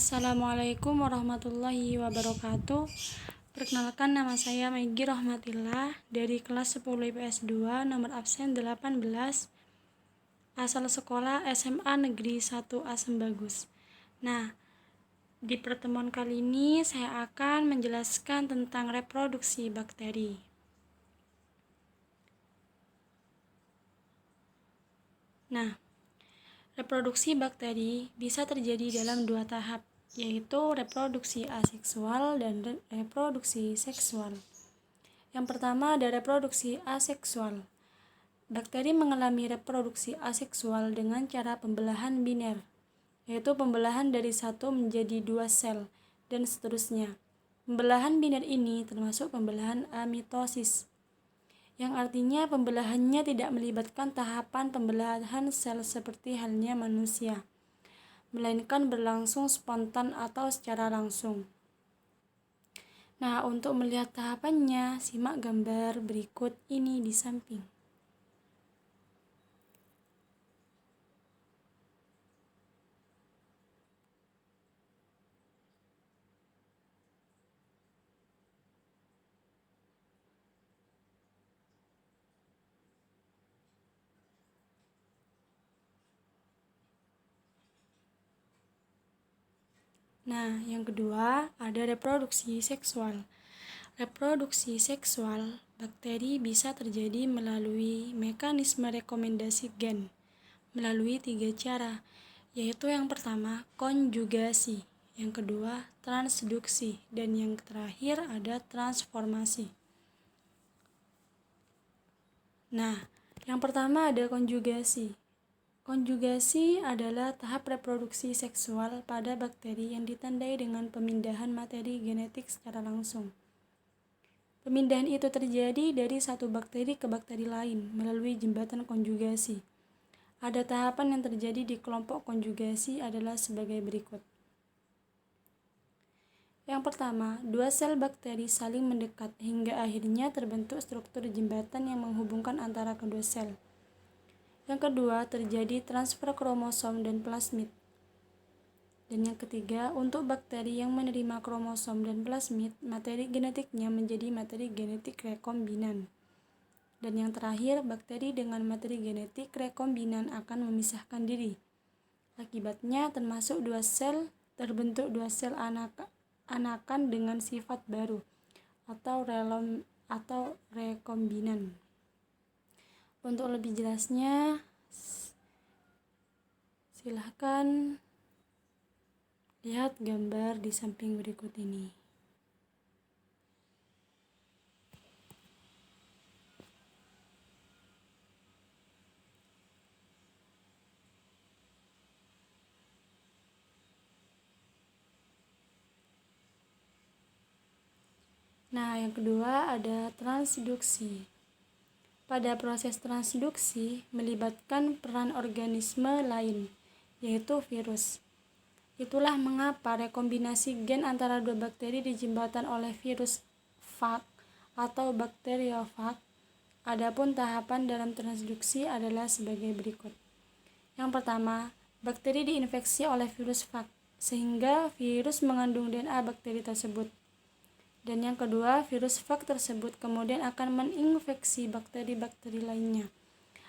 Assalamualaikum warahmatullahi wabarakatuh. Perkenalkan, nama saya Megi Rahmatillah dari kelas 10 IPS 2 nomor absen 18, asal sekolah SMA Negeri 1 Asem Bagus. Nah, di pertemuan kali ini saya akan menjelaskan tentang reproduksi bakteri. Nah, reproduksi bakteri bisa terjadi dalam dua tahap, yaitu reproduksi aseksual dan reproduksi seksual. Yang pertama ada reproduksi aseksual. Bakteri mengalami reproduksi aseksual dengan cara pembelahan biner, yaitu pembelahan dari satu menjadi dua sel, dan seterusnya. Pembelahan biner ini termasuk pembelahan amitosis, yang artinya pembelahannya tidak melibatkan tahapan pembelahan sel seperti halnya manusia, melainkan berlangsung spontan atau secara langsung. Nah, untuk melihat tahapannya, simak gambar berikut ini di samping. Nah, yang kedua ada reproduksi seksual. Reproduksi seksual bakteri bisa terjadi melalui mekanisme rekomendasi gen melalui 3 cara, yaitu yang pertama konjugasi, yang kedua transduksi, dan yang terakhir ada transformasi. Nah, yang pertama ada konjugasi. Konjugasi adalah tahap reproduksi seksual pada bakteri yang ditandai dengan pemindahan materi genetik secara langsung. Pemindahan itu terjadi dari satu bakteri ke bakteri lain melalui jembatan konjugasi. Ada tahapan yang terjadi di kelompok konjugasi adalah sebagai berikut. Yang pertama, dua sel bakteri saling mendekat hingga akhirnya terbentuk struktur jembatan yang menghubungkan antara kedua sel. Yang kedua, terjadi transfer kromosom dan plasmid. Dan yang ketiga, untuk bakteri yang menerima kromosom dan plasmid, materi genetiknya menjadi materi genetik rekombinan. Dan yang terakhir, bakteri dengan materi genetik rekombinan akan memisahkan diri. Akibatnya terbentuk dua sel anakan dengan sifat baru atau rekombinan. Untuk lebih jelasnya, silahkan lihat gambar di samping berikut ini. Nah, yang kedua ada transduksi. Pada proses transduksi melibatkan peran organisme lain, yaitu virus. Itulah mengapa rekombinasi gen antara dua bakteri dijembatani oleh virus fag atau bakteriofag. Adapun tahapan dalam transduksi adalah sebagai berikut. Yang pertama, bakteri diinfeksi oleh virus fag sehingga virus mengandung DNA bakteri tersebut. Dan yang kedua, virus fag tersebut kemudian akan menginfeksi bakteri-bakteri lainnya.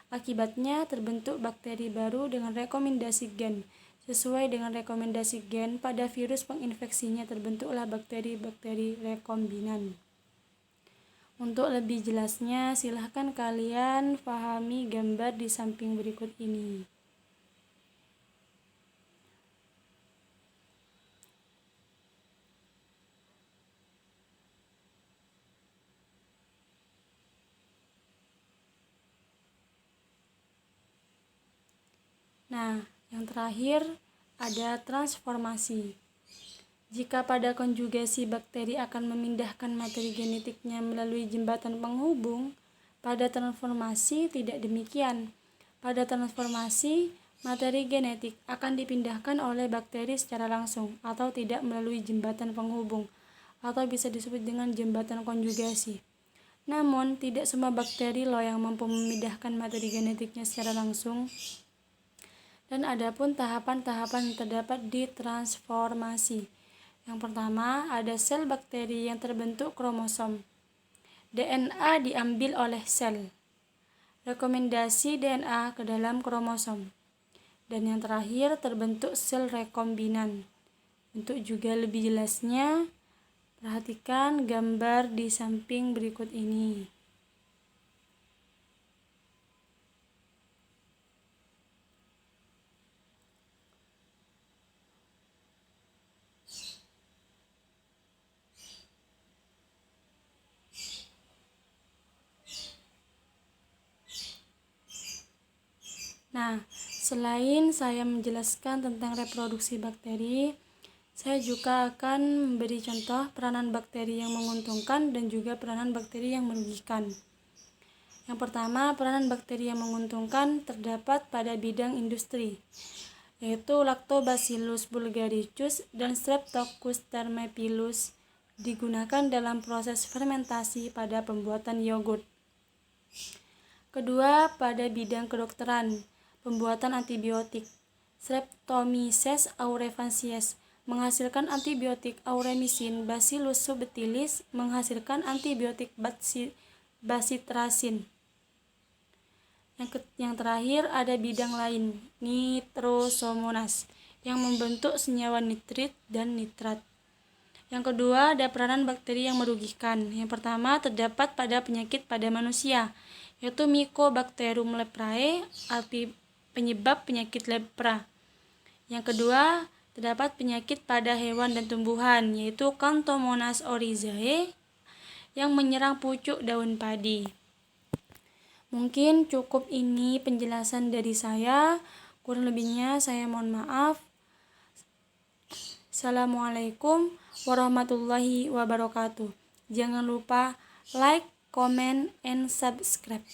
Akibatnya terbentuk bakteri baru dengan rekomendasi gen. Sesuai dengan rekomendasi gen pada virus penginfeksinya terbentuklah bakteri-bakteri rekombinan. Untuk lebih jelasnya, silahkan kalian pahami gambar di samping berikut ini. Nah, yang terakhir ada transformasi. Jika pada konjugasi bakteri akan memindahkan materi genetiknya melalui jembatan penghubung, pada transformasi tidak demikian. Pada transformasi, materi genetik akan dipindahkan oleh bakteri secara langsung atau tidak melalui jembatan penghubung, atau bisa disebut dengan jembatan konjugasi. Namun, tidak semua bakteri yang mampu memindahkan materi genetiknya secara langsung. Dan adapun tahapan-tahapan yang terdapat di transformasi. Yang pertama, ada sel bakteri yang terbentuk kromosom. DNA diambil oleh sel. Rekomendasi DNA ke dalam kromosom. Dan yang terakhir, terbentuk sel rekombinan. Untuk juga lebih jelasnya, perhatikan gambar di samping berikut ini. Nah, selain saya menjelaskan tentang reproduksi bakteri, saya juga akan memberi contoh peranan bakteri yang menguntungkan dan juga peranan bakteri yang merugikan. Yang pertama, peranan bakteri yang menguntungkan terdapat pada bidang industri, yaitu Lactobacillus bulgaricus dan Streptococcus thermophilus digunakan dalam proses fermentasi pada pembuatan yogurt. Kedua, pada bidang kedokteran, pembuatan antibiotik. Streptomyces aureus menghasilkan antibiotik auromycin, Bacillus subtilis menghasilkan antibiotik bacitracin. Yang terakhir ada bidang lain, Nitrosomonas, yang membentuk senyawa nitrit dan nitrat. Yang kedua ada peranan bakteri yang merugikan. Yang pertama terdapat pada penyakit pada manusia, yaitu Mycobacterium leprae, penyebab penyakit lepra. Yang kedua terdapat penyakit pada hewan dan tumbuhan, yaitu Xanthomonas oryzae yang menyerang pucuk daun padi. Mungkin cukup ini penjelasan dari saya. Kurang lebihnya saya mohon maaf. Assalamualaikum warahmatullahi wabarakatuh. Jangan lupa like, comment, and subscribe.